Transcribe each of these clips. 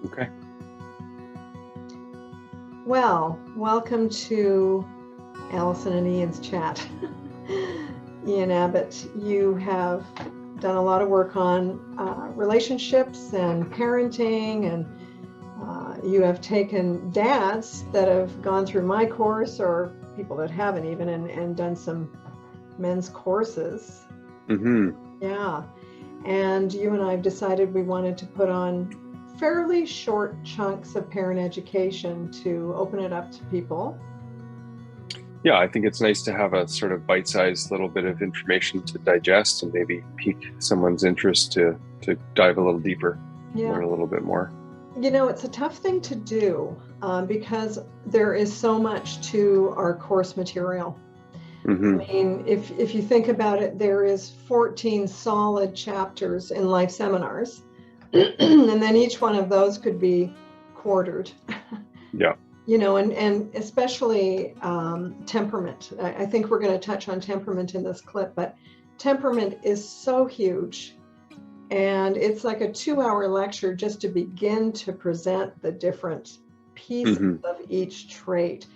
Okay. Well, welcome to Allison and Ian's chat. Ian Abbott, you have done a lot of work on relationships and parenting, and you have taken dads that have gone through my course or people that haven't even and done some men's courses. Mm-hmm. Yeah. And you and I have decided we wanted to put on fairly short chunks of parent education to open it up to people. Yeah, I think it's nice to have a sort of bite-sized little bit of information to digest and maybe pique someone's interest to dive a little deeper, learn a little bit more. You know, it's a tough thing to do because there is so much to our course material. Mm-hmm. I mean, if you think about it, there is 14 solid chapters in life seminars, and then each one of those could be quartered. Yeah. You know, and especially temperament. I think we're going to touch on temperament in this clip, but temperament is so huge. And it's like a 2-hour lecture just to begin to present the different pieces of each trait.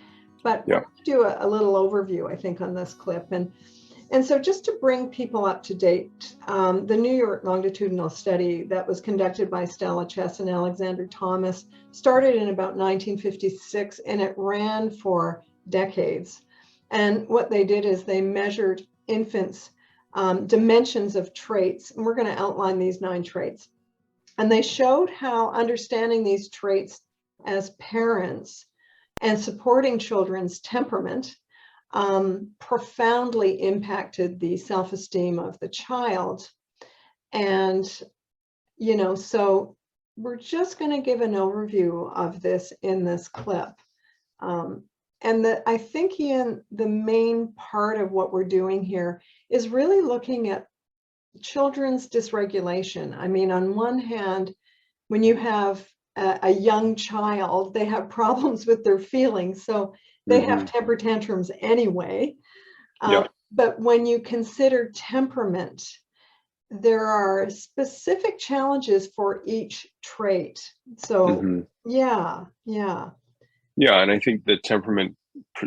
But we're going to do a little overview, I think, on this clip. And so just to bring people up to date, the New York longitudinal study that was conducted by Stella Chess and Alexander Thomas started in about 1956, and it ran for decades. And what they did is they measured infants' dimensions of traits, and we're going to outline these 9 traits. And they showed how understanding these traits as parents and supporting children's temperament profoundly impacted the self-esteem of the child. And, you know, so we're just going to give an overview of this in this clip. And I think, Ian, the main part of what we're doing here is really looking at children's dysregulation. I mean, on one hand, when you have a young child, they have problems with their feelings. So they have temper tantrums anyway. But when you consider temperament, there are specific challenges for each trait. So yeah. And I think the temperament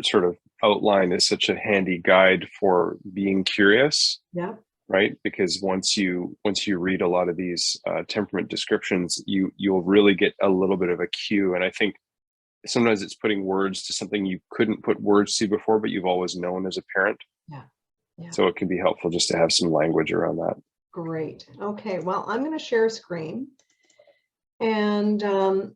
sort of outline is such a handy guide for being curious. Yeah. Right? Because once you read a lot of these temperament descriptions, you'll really get a little bit of a cue. And I think sometimes it's putting words to something you couldn't put words to before, but you've always known as a parent. Yeah. So it can be helpful just to have some language around that. Great. Okay. Well, I'm going to share a screen. And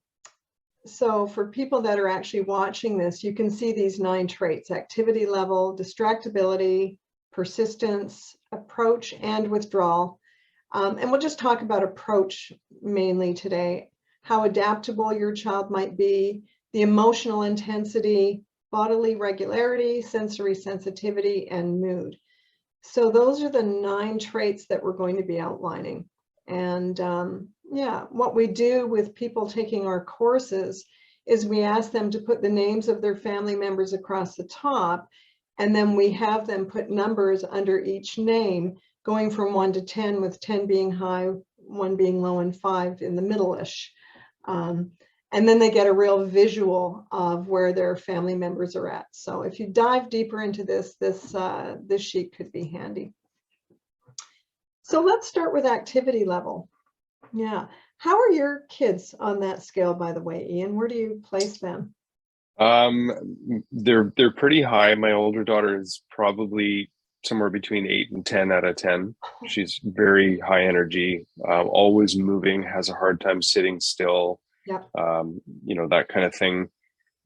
so for people that are actually watching this, you can see these 9 traits: activity level, distractibility, persistence, approach, and withdrawal. And we'll just talk about approach mainly today, how adaptable your child might be, the emotional intensity, bodily regularity, sensory sensitivity, and mood. So those are the 9 traits that we're going to be outlining. And yeah, what we do with people taking our courses is we ask them to put the names of their family members across the top, and then we have them put numbers under each name, going from 1 to 10, with 10 being high, 1 being low, and 5 in the middle-ish. And then they get a real visual of where their family members are at. So if you dive deeper into this sheet could be handy. So let's start with activity level. Yeah. How are your kids on that scale, by the way, Ian? Where do you place them? They're pretty high. My older daughter is probably somewhere between 8 and 10 out of 10. She's very high energy, always moving, has a hard time sitting still. Yep. You know, that kind of thing.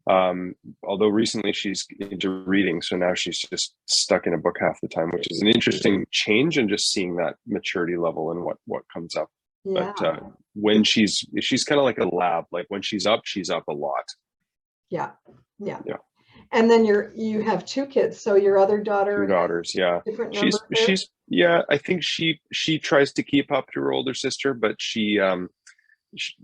Although recently she's into reading, so now she's just stuck in a book half the time, which is an interesting change, and just seeing that maturity level and what comes up. Yeah. But when she's kind of like a lab. Like when she's up a lot. Yeah. And then you have 2 kids, so your other daughter. 2 daughters, yeah. Different she's yeah. I think she tries to keep up to her older sister, but she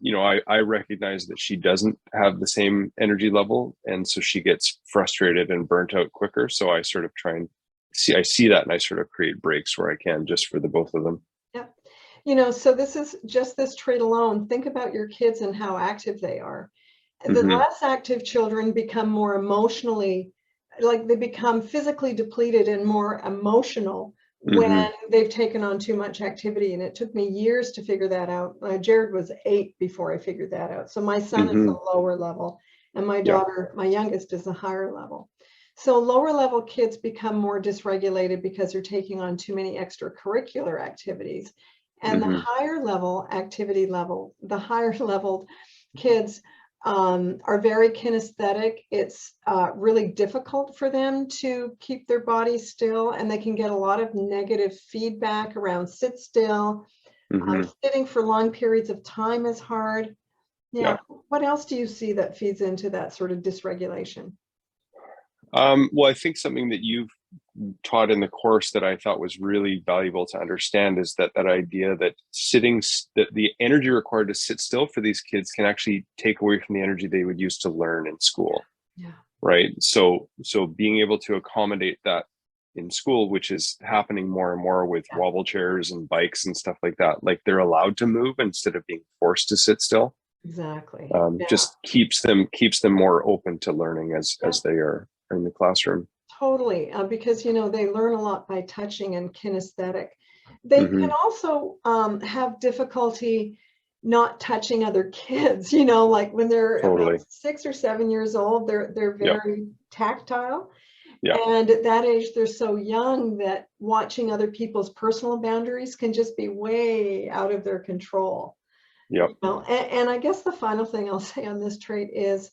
you know, I recognize that she doesn't have the same energy level, and so she gets frustrated and burnt out quicker. So I sort of try and see that, and I sort of create breaks where I can, just for the both of them. Yeah. So this is just this trait alone. Think about your kids and how active they are. The Mm-hmm. less active children become more emotionally, like they become physically depleted and more emotional when Mm-hmm. they've taken on too much activity. And it took me years to figure that out. Jared was 8 before I figured that out. So my son is Mm-hmm. a lower level, and my Yeah. daughter, my youngest, is a higher level. So lower level kids become more dysregulated because they're taking on too many extracurricular activities. And the Mm-hmm. higher level activity level, the higher leveled kids are very kinesthetic. It's really difficult for them to keep their body still, and they can get a lot of negative feedback around sit still. Mm-hmm. Sitting for long periods of time is hard. Yeah. Yeah. What else do you see that feeds into that sort of dysregulation? Well, I think something that you've taught in the course that I thought was really valuable to understand is that idea that that the energy required to sit still for these kids can actually take away from the energy they would use to learn in school. Yeah. Right. So being able to accommodate that in school, which is happening more and more with wobble chairs and bikes and stuff like that, like they're allowed to move instead of being forced to sit still. Exactly. Just keeps them more open to learning as they are in the classroom. Totally, because they learn a lot by touching and kinesthetic. They Mm-hmm. can also have difficulty not touching other kids. Like when they're about Totally. 6 or 7 years old, they're Yep. very tactile, Yeah. and at that age, they're so young that watching other people's personal boundaries can just be way out of their control. Yep. And I guess the final thing I'll say on this trait is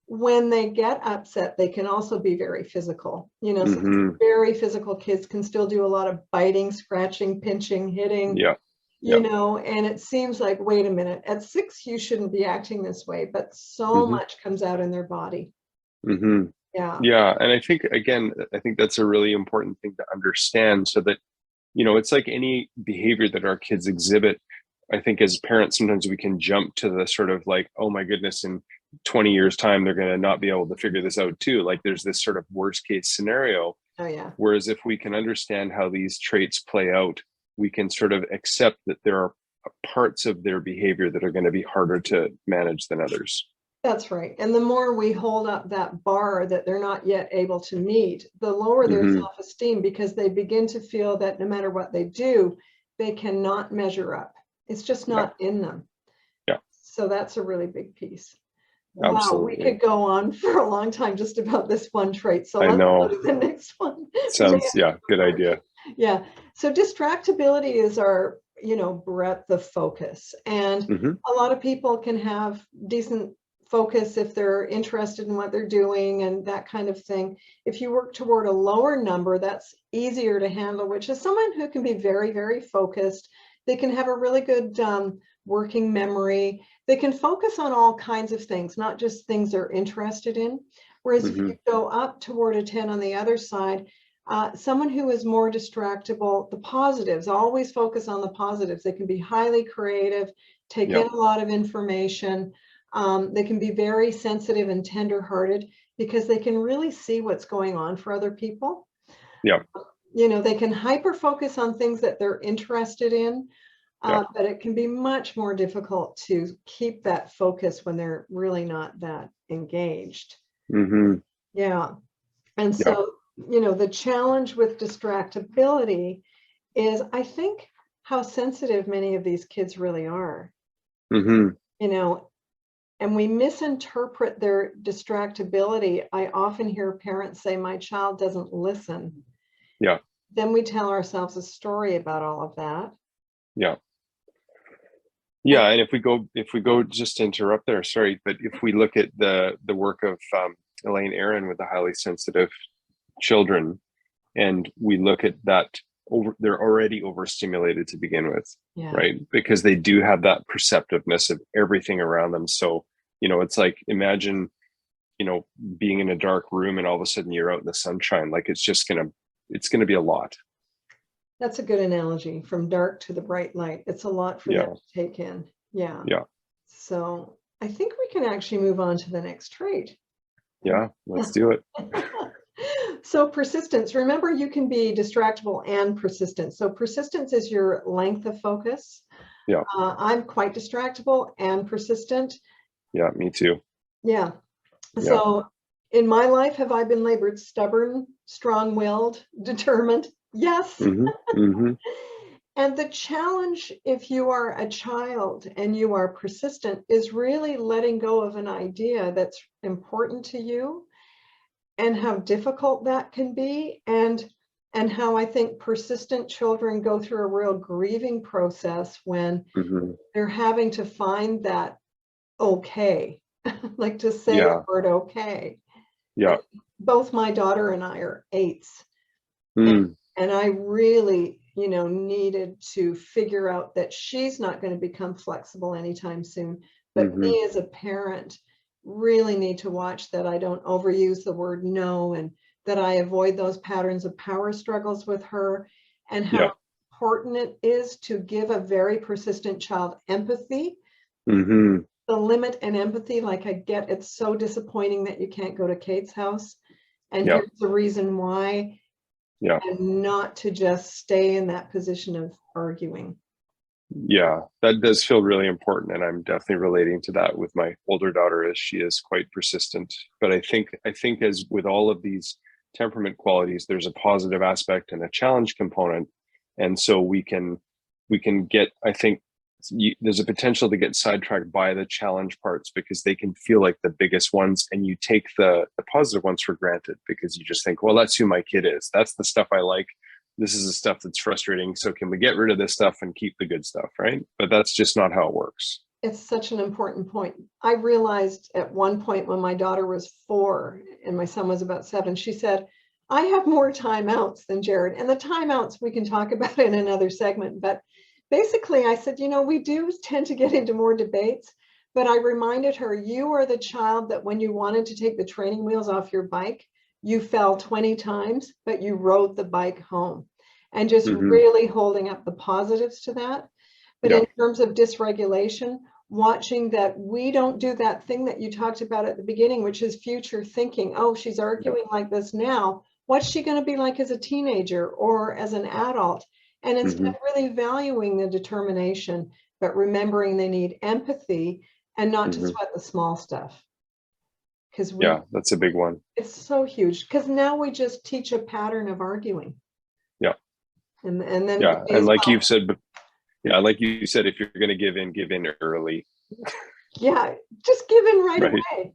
when they get upset, they can also be very physical. So Mm-hmm. very physical kids can still do a lot of biting, scratching, pinching, hitting, Yeah. Yeah. and it seems like, wait a minute, at 6, you shouldn't be acting this way, but so Mm-hmm. much comes out in their body. Mm-hmm. Yeah. Yeah. And I think, again, that's a really important thing to understand so that, it's like any behavior that our kids exhibit. I think as parents, sometimes we can jump to the sort of like, oh my goodness, in 20 years time, they're going to not be able to figure this out too. Like there's this sort of worst case scenario. Oh, yeah. Whereas if we can understand how these traits play out, we can sort of accept that there are parts of their behavior that are going to be harder to manage than others. That's right. And the more we hold up that bar that they're not yet able to meet, the lower their Mm-hmm. self-esteem, because they begin to feel that no matter what they do, they cannot measure up. It's just Yeah. not in them. Yeah. So that's a really big piece. Wow, we Absolutely. could go on for a long time just about this one trait. So I let's go know. to the next one. Sounds, yeah, good idea. Yeah. So distractibility is our, breadth of focus. And Mm-hmm. a lot of people can have decent focus if they're interested in what they're doing and that kind of thing. If you work toward a lower number, that's easier to handle, which is someone who can be very, very focused. They can have a really good working memory. They can focus on all kinds of things, not just things they're interested in. Whereas if Mm-hmm. you go up toward a 10 on the other side, someone who is more distractible, the positives, always focus on the positives. They can be highly creative, take Yeah. in a lot of information. They can be very sensitive and tender-hearted because they can really see what's going on for other people. Yeah. They can hyper-focus on things that they're interested in, Yeah. but it can be much more difficult to keep that focus when they're really not that engaged. Mm-hmm. Yeah. And Yeah. so, the challenge with distractibility is, I think, how sensitive many of these kids really are. Mm-hmm. And we misinterpret their distractibility. I often hear parents say, my child doesn't listen. Yeah. Then we tell ourselves a story about all of that. Yeah. Yeah. And if we go just to interrupt there, sorry, but if we look at the work of Elaine Aron with the highly sensitive children, and we look at that, they're already overstimulated to begin with, Yeah. right? Because they do have that perceptiveness of everything around them. So, it's like, imagine, being in a dark room and all of a sudden you're out in the sunshine. Like it's going to be a lot. That's a good analogy, from dark to the bright light. It's a lot for them to take in. Yeah. Yeah. So I think we can actually move on to the next trait. Yeah, let's do it. So persistence, remember you can be distractible and persistent. So persistence is your length of focus. Yeah. I'm quite distractible and persistent. Yeah, me too. Yeah. Yeah. So in my life, have I been labeled stubborn, strong-willed, determined? Yes. And the challenge, if you are a child and you are persistent, is really letting go of an idea that's important to you, and how difficult that can be, and how I think persistent children go through a real grieving process when they're having to find that okay, like to say Yeah. the word okay. Yeah. Both my daughter and I are 8s. Mm. And I really, needed to figure out that she's not going to become flexible anytime soon. But me as a parent really need to watch that I don't overuse the word no, and that I avoid those patterns of power struggles with her, and how important it is to give a very persistent child empathy. The limit and empathy, like I get, it's so disappointing that you can't go to Kate's house. And here's the reason why. Yeah. And not to just stay in that position of arguing. Yeah, that does feel really important. And I'm definitely relating to that with my older daughter, as she is quite persistent. But I think as with all of these temperament qualities, there's a positive aspect and a challenge component. And so we can get, I think there's a potential to get sidetracked by the challenge parts, because they can feel like the biggest ones, and you take the positive ones for granted because you just think, well, that's who my kid is. That's the stuff I like. This is the stuff that's frustrating. So can we get rid of this stuff and keep the good stuff, right? But that's just not how it works. It's such an important point. I realized at one point when my daughter was 4 and my son was about 7, she said, I have more timeouts than Jared. And the timeouts we can talk about in another segment. But basically I said, we do tend to get into more debates, but I reminded her, you are the child that when you wanted to take the training wheels off your bike, you fell 20 times, but you rode the bike home, and just really holding up the positives to that. But in terms of dysregulation, watching that we don't do that thing that you talked about at the beginning, which is future thinking. Oh, she's arguing like this now. What's she going to be like as a teenager or as an adult? And instead really valuing the determination, but remembering they need empathy and not to sweat the small stuff. Because that's a big one. It's so huge, because now we just teach a pattern of arguing. Yeah. And then and like you've said, like you said, if you're going to give in early. Yeah, just give in right away.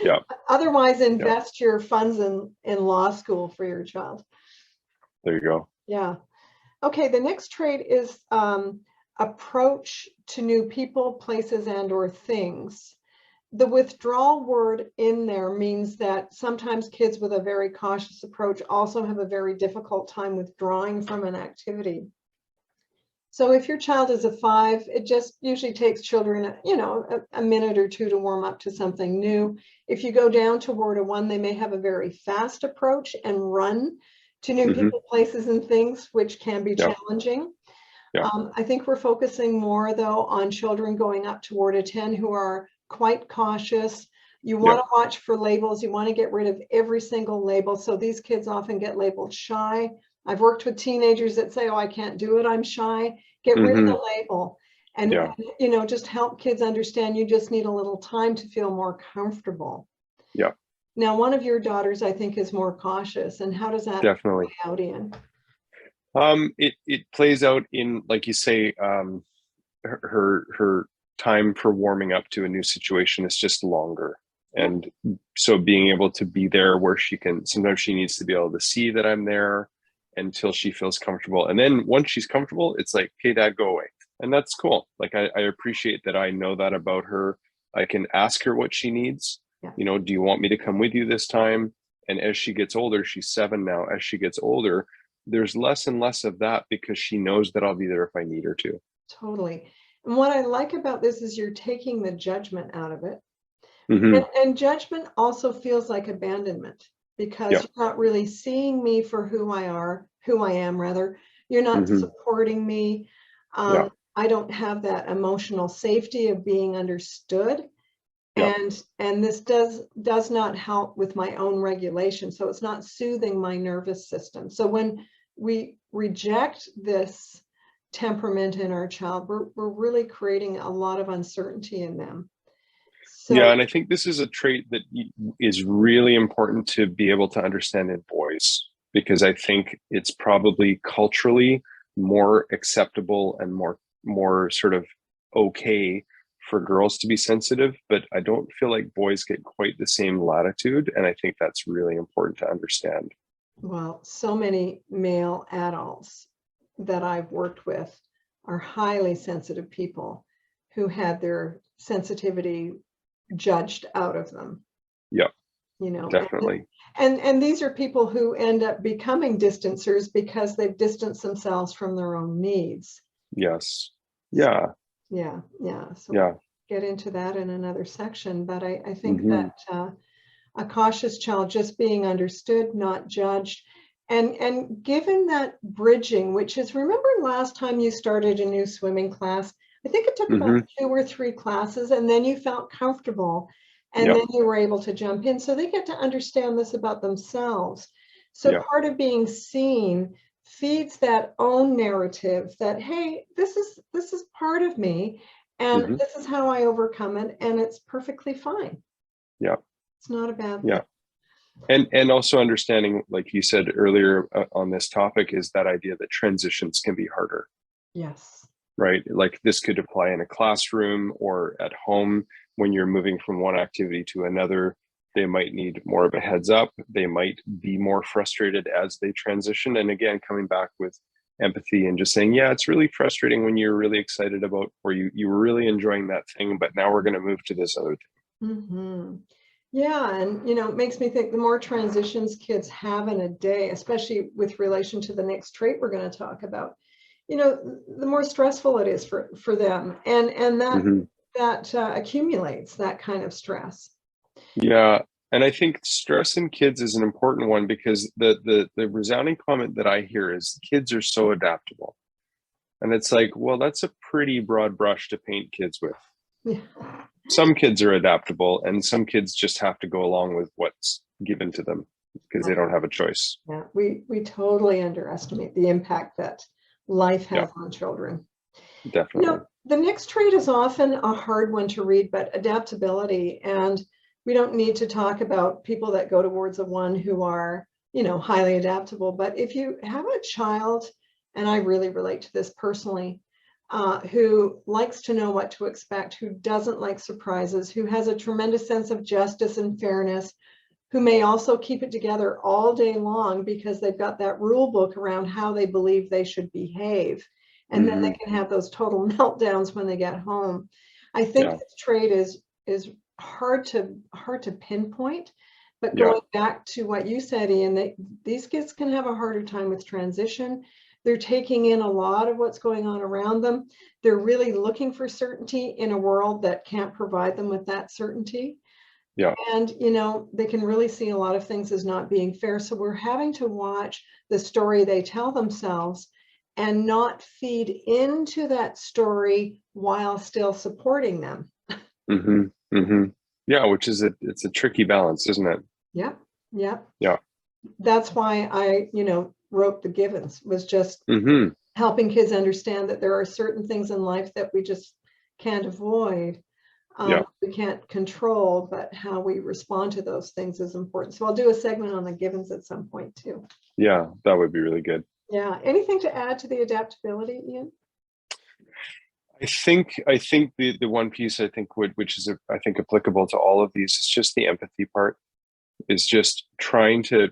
Yeah. Otherwise, invest your funds in law school for your child. There you go. Yeah. Okay, the next trait is approach to new people, places, and or things. The withdrawal word in there means that sometimes kids with a very cautious approach also have a very difficult time withdrawing from an activity. So if your child is a 5, it just usually takes children, a minute or 2 to warm up to something new. If you go down toward a 1, they may have a very fast approach and run to new people, places, and things, which can be challenging. I think we're focusing more, though, on children going up toward a 10 who are quite cautious. You want to watch for labels. You want to get rid of every single label. So these kids often get labeled shy. I've worked with teenagers that say, oh, I can't do it, I'm shy. Get rid of the label. And, just help kids understand you just need a little time to feel more comfortable. Yeah. Now, one of your daughters, I think, is more cautious. And how does that definitely play out, Ian? It plays out in, like you say, her time for warming up to a new situation is just longer. And so being able to be there where sometimes she needs to be able to see that I'm there until she feels comfortable. And then once she's comfortable, it's like, hey, Dad, go away. And that's cool. Like, I appreciate that I know that about her. I can ask her what she needs. Do you want me to come with you this time? And as she gets older, she's 7 now. As she gets older, there's less and less of that, because she knows that I'll be there if I need her to. Totally. And what I like about this is you're taking the judgment out of it. And judgment also feels like abandonment, because you're not really seeing me for who I am. You're not supporting me. I don't have that emotional safety of being understood. Yeah. And this does not help with my own regulation. So it's not soothing my nervous system. So when we reject this temperament in our child, we're really creating a lot of uncertainty in them. Yeah, So and I think this is a trait that is really important to be able to understand in boys, because I think it's probably culturally more acceptable and more sort of okay for girls to be sensitive, but I don't feel like boys get quite the same latitude, and I think that's really important to understand. well, so many male adults that I've worked with are highly sensitive people who had their sensitivity judged out of them, Yeah, you know. definitely. And these are people who end up becoming distancers because they've distanced themselves from their own needs. Yes. So, Yeah. yeah. So Yeah. we'll get into that in another section, but I think Hmm. that a cautious child just being understood, not judged, and given that bridging, which is, remember last time you started a new swimming class, I think it took about Hmm. 2 or 3 classes, and then you felt comfortable, and Yeah. then you were able to jump in. So they get to understand this about themselves. So Yeah. part of being seen feeds that own narrative that, hey, this is part of me, and Hmm. this is how I overcome it, and it's perfectly fine. Yeah. It's not a bad thing. Yeah. And also understanding, like you said earlier on this topic, is that idea that transitions can be harder, Yes. right? Like this could apply in a classroom or at home when you're moving from one activity to another. They might need more of a heads up. They might be more frustrated as they transition. And again, coming back with empathy and just saying, yeah, it's really frustrating when you're really excited about, or you were really enjoying that thing, but now we're going to move to this other thing. Hmm. Yeah, and it makes me think the more transitions kids have in a day, especially with relation to the next trait we're going to talk about, the more stressful it is for them, and Hmm. that accumulates that kind of stress. Yeah. And I think stress in kids is an important one, because the resounding comment that I hear is kids are so adaptable. And it's like, well, that's a pretty broad brush to paint kids with. Yeah. Some kids are adaptable, and some kids just have to go along with what's given to them because they don't have a choice. Yeah, we totally underestimate the impact that life Yeah, has on children. definitely. The next trait is often a hard one to read, but adaptability. And we don't need to talk about people that go towards a one who are, highly adaptable. But if you have a child, and I really relate to this personally, who likes to know what to expect, who doesn't like surprises, who has a tremendous sense of justice and fairness, who may also keep it together all day long because they've got that rule book around how they believe they should behave. And then they Hmm. can have those total meltdowns when they get home. I think Yeah, this trait is hard to pinpoint, but yeah, going back to what you said, Ian, these kids can have a harder time with transition. They're taking in a lot of what's going on around them. They're really looking for certainty in a world that can't provide them with that certainty. yeah. And, they can really see a lot of things as not being fair. So we're having to watch the story they tell themselves and not feed into that story while still supporting them. Hmm. Hmm. Yeah, which is it's a tricky balance, isn't it? Yep. Yep. Yeah. That's why I, wrote The Givens, was just Hmm. helping kids understand that there are certain things in life that we just can't avoid. Yeah. We can't control, but how we respond to those things is important. So I'll do a segment on the givens at some point too. Yeah, that would be really good. Yeah. Anything to add to the adaptability, Ian? I think the one piece I think which is I think applicable to all of these is just the empathy part. Is just trying to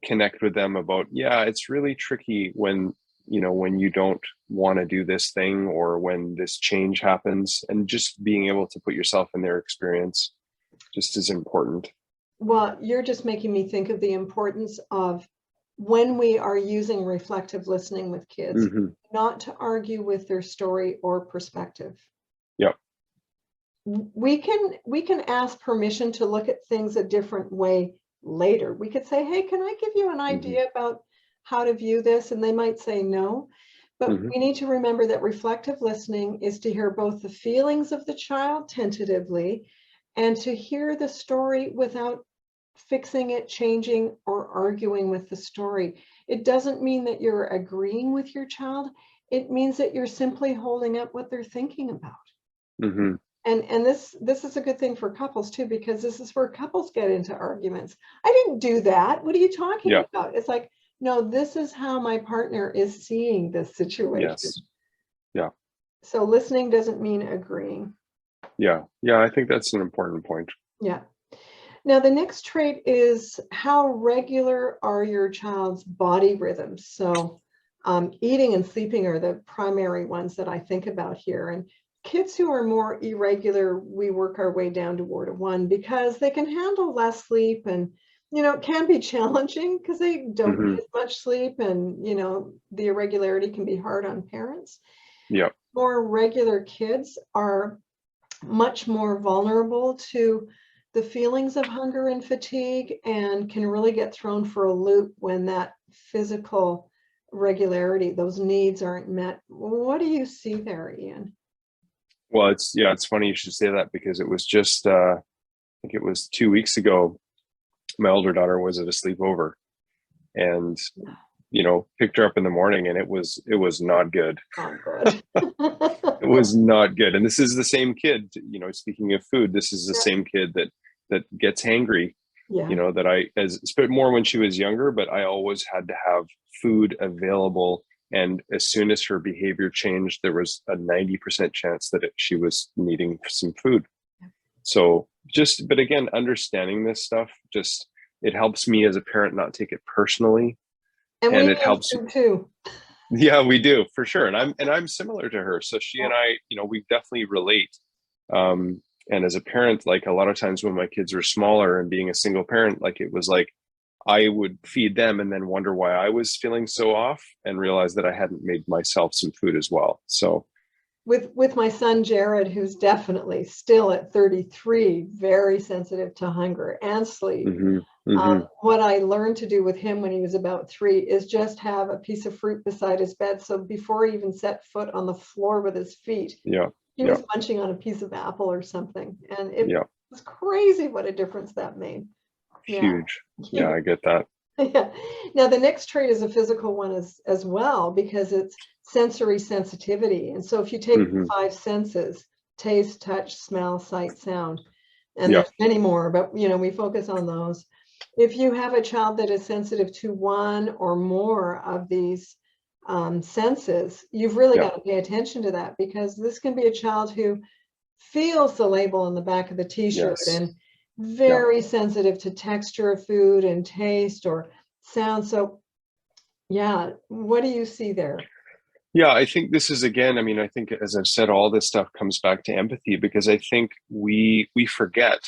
connect with them about, yeah, it's really tricky when when you don't want to do this thing, or when this change happens, and just being able to put yourself in their experience just is important. Well, you're just making me think of the importance of when we are using reflective listening with kids, Hmm. not to argue with their story or perspective. Yep. We can ask permission to look at things a different way later. We could say, hey, can I give you an Hmm. idea about how to view this? And they might say no. But Hmm. we need to remember that reflective listening is to hear both the feelings of the child tentatively and to hear the story without fixing it, changing, or arguing with the story. It doesn't mean that you're agreeing with your child. It means that you're simply holding up what they're thinking about. Mm-hmm. And this is a good thing for couples too, because this is where couples get into arguments. I didn't do that. What are you talking Yeah. about? It's like, no, this is how my partner is seeing this situation. Yes. Yeah. So listening doesn't mean agreeing. Yeah. Yeah. I think that's an important point. Yeah. Now, the next trait is how regular are your child's body rhythms? So eating and sleeping are the primary ones that I think about here. And kids who are more irregular, we work our way down toward a 1 because they can handle less sleep, and, it can be challenging because they don't Mm-hmm. get as much sleep, and, the irregularity can be hard on parents. Yeah. More regular kids are much more vulnerable to the feelings of hunger and fatigue, and can really get thrown for a loop when that physical regularity, those needs aren't met. What do you see there, Ian? Well, it's funny you should say that, because it was just, I think it was 2 weeks ago, my older daughter was at a sleepover, and, picked her up in the morning, and it was not good. Oh, good. It was not good. And this is the same kid, speaking of food, this is the same kid that gets hangry, Yeah. that but more when she was younger, but I always had to have food available. And as soon as her behavior changed, there was a 90% chance that she was needing some food. So but again, understanding this stuff, it helps me as a parent not take it personally. And And we it helps too. Yeah, we do, for sure. And I'm similar to her. So she and I, we definitely relate. And as a parent, like a lot of times when my kids were smaller and being a single parent, like it was like I would feed them and then wonder why I was feeling so off, and realize that I hadn't made myself some food as well. So With my son Jared, who's definitely still at 33, very sensitive to hunger and sleep. mm-hmm, mm-hmm. What I learned to do with him when he was about 3 is just have a piece of fruit beside his bed. So before he even set foot on the floor with his feet, Yeah, he was munching on a piece of apple or something. And it yeah, was crazy what a difference that made. huge. Yeah, I get that. Yeah. Now, the next trait is a physical one as well, because it's sensory sensitivity. And so if you take Mm-hmm. the 5 senses, taste, touch, smell, sight, sound, and Yeah, there's many more, but we focus on those. If you have a child that is sensitive to one or more of these senses, you've really got to pay attention to that, because this can be a child who feels the label on the back of the t-shirt yes, and very sensitive to texture of food and taste or sound. So yeah, what do you see there? Yeah, I think this is, again, I mean, I think, as I've said, all this stuff comes back to empathy, because I think we forget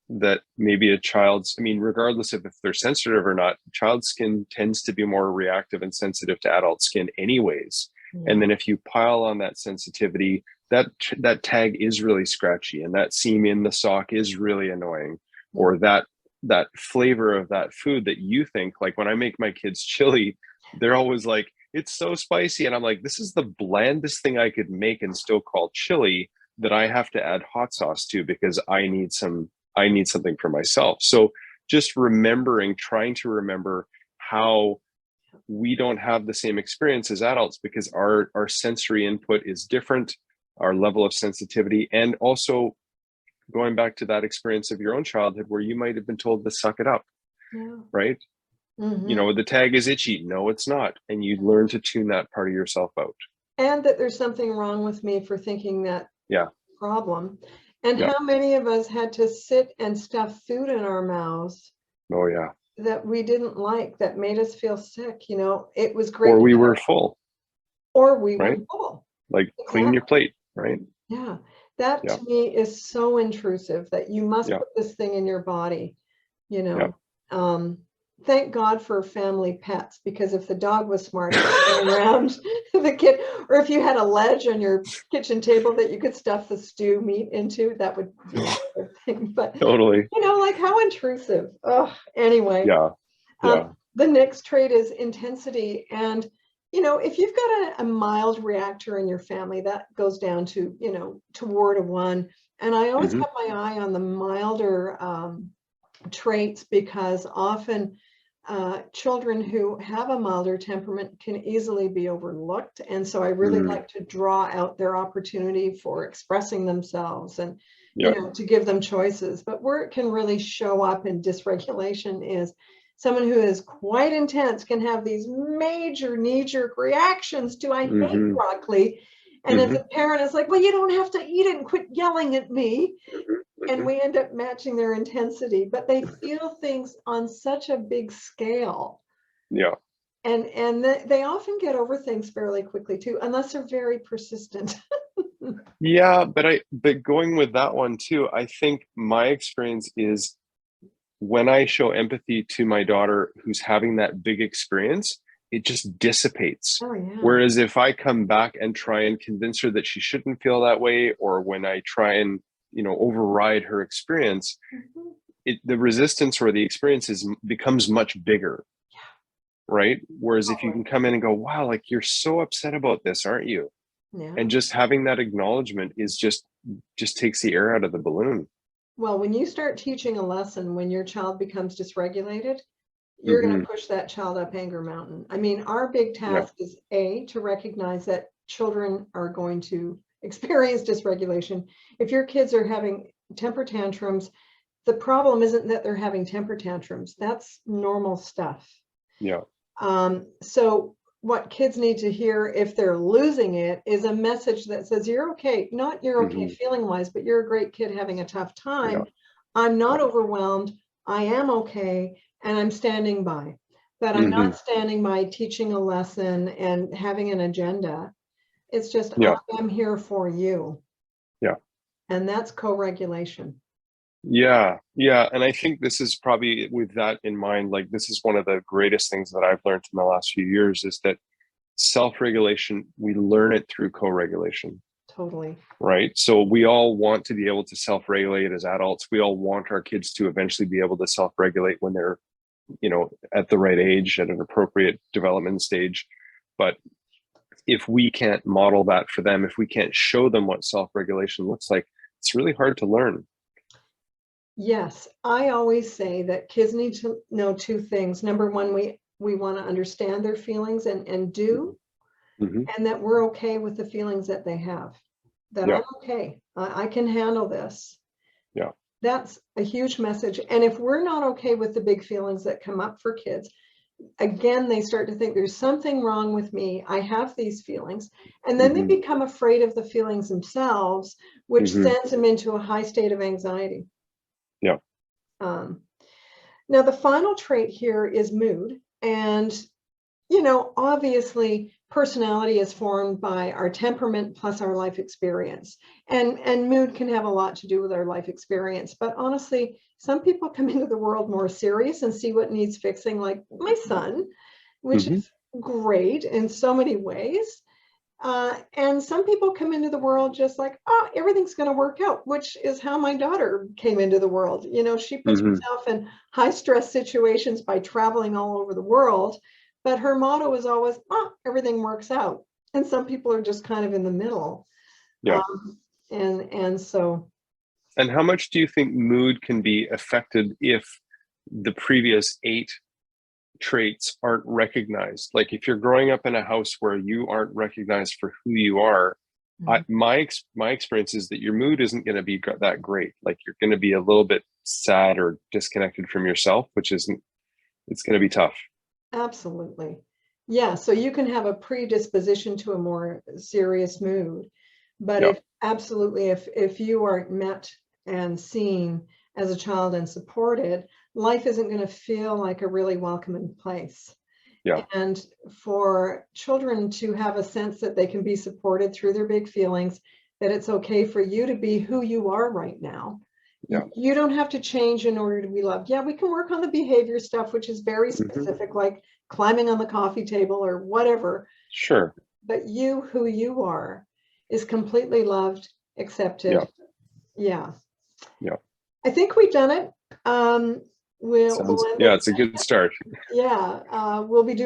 that maybe a child's, I mean, regardless of if they're sensitive or not, child skin tends to be more reactive and sensitive to adult skin anyways. Yeah. And then if you pile on that sensitivity, that tag is really scratchy, and that seam in the sock is really annoying, or that flavor of that food that you think, like when I make my kids chili, they're always like, it's so spicy. And I'm like, this is the blandest thing I could make and still call chili, that I have to add hot sauce to, because I need something for myself. So just trying to remember how we don't have the same experience as adults, because our sensory input is different, our level of sensitivity, and also going back to that experience of your own childhood where you might have been told to suck it up, right? Mm-hmm. The tag is itchy. No, it's not. And you learn to tune that part of yourself out. And that there's something wrong with me for thinking that problem. And how many of us had to sit and stuff food in our mouths Oh yeah. that we didn't like, that made us feel sick? It was great. Or we were full. Or we right? were full. Like clean your plate, right? Yeah. That to me is so intrusive, that you must put this thing in your body, Thank God for family pets, because if the dog was smart around the kid, or if you had a ledge on your kitchen table that you could stuff the stew meat into, that would be a good thing. But totally, like how intrusive. Oh, anyway. The next trait is intensity. And if you've got a mild reactor in your family, that goes down to toward a 1. And I always Hmm. have my eye on the milder traits, because often children who have a milder temperament can easily be overlooked. And so I really Mm. like to draw out their opportunity for expressing themselves and, Yeah. to give them choices. But where it can really show up in dysregulation is someone who is quite intense can have these major knee-jerk reactions to "I hate Hmm. broccoli." And as Hmm. a parent, it's like, well, you don't have to eat it and quit yelling at me. And Hmm. we end up matching their intensity, but they feel things on such a big scale. Yeah. And they often get over things fairly quickly too, unless they're very persistent. Yeah, but going with that one too, I think my experience is when I show empathy to my daughter who's having that big experience, it just dissipates. Oh yeah. Whereas if I come back and try and convince her that she shouldn't feel that way, or when I try and, override her experience, Mhm. the resistance or the experience becomes much bigger, right? Whereas if you Totally. can come in and go, wow, like you're so upset about this, aren't you? Yeah. And just having that acknowledgement is just takes the air out of the balloon. Well, when you start teaching a lesson when your child becomes dysregulated, you're going Hmm. to push that child up anger mountain. I mean, our big Yeah. task is to recognize that children are going to experience dysregulation. If your kids are having temper tantrums, the problem isn't that they're having temper tantrums. That's normal stuff. Yeah. So what kids need to hear if they're losing it is a message that says, you're okay, not you're okay Hmm. feeling wise, but you're a great kid having a tough Yeah. time. I'm Yeah. not overwhelmed. I am okay. And I'm standing by. But I'm Hmm. not standing by teaching a lesson and having an agenda. It's just, I Yeah. am here for you. Yeah. And that's co-regulation. Yeah. Yeah. And I think this is probably with that in mind, like this is one of the greatest things that I've learned in the last few years is that self-regulation, we learn it through co-regulation, Totally. right? So we all want to be able to self-regulate as adults. We all want our kids to eventually be able to self-regulate when they're, at the right age, at an appropriate development stage. But if we can't model that for them, if we can't show them what self-regulation looks like, it's really hard to learn. Yes, I always say that kids need to know two things. Number one, we want to understand their feelings and do, Hmm. and that we're okay with the feelings that they have. That Yeah. I'm okay. I can handle this. Yeah. That's a huge message. And if we're not okay with the big feelings that come up for kids, again, they start to think there's something wrong with me. I have these feelings. And then they Hmm. become afraid of the feelings themselves, which Hmm. sends them into a high state of anxiety. Yeah. Um, Now, the final trait here is mood. And, obviously, personality is formed by our temperament plus our life experience. And mood can have a lot to do with our life experience. But honestly, some people come into the world more serious and see what needs fixing, like my son, which Hmm. is great in so many ways. And some people come into the world just like, oh, everything's going to work out, which is how my daughter came into the world. She puts Hmm. herself in high stress situations by traveling all over the world. But her motto is always, oh, everything works out. And some people are just kind of in the middle. Yeah. And so, And how much do you think mood can be affected if the previous 8 traits aren't recognized? Like if you're growing up in a house where you aren't recognized for who you are, my experience is that your mood isn't going to be that great. Like you're going to be a little bit sad or disconnected from yourself, which isn't, it's going to be tough. absolutely. Yeah, so you can have a predisposition to a more serious mood. But Yeah. if you aren't met and seen as a child and supported, life isn't going to feel like a really welcoming place. Yeah. And for children to have a sense that they can be supported through their big feelings, that it's okay for you to be who you are right now. Yeah. You don't have to change in order to be loved. Yeah, we can work on the behavior stuff, which is very Hmm. specific, like climbing on the coffee table or whatever. Sure. But you, who you are, is completely loved, Yeah. accepted. Yeah, Yeah. I think we've done it. We'll Sounds, end yeah, this it's a good start. session. Yeah, we'll be doing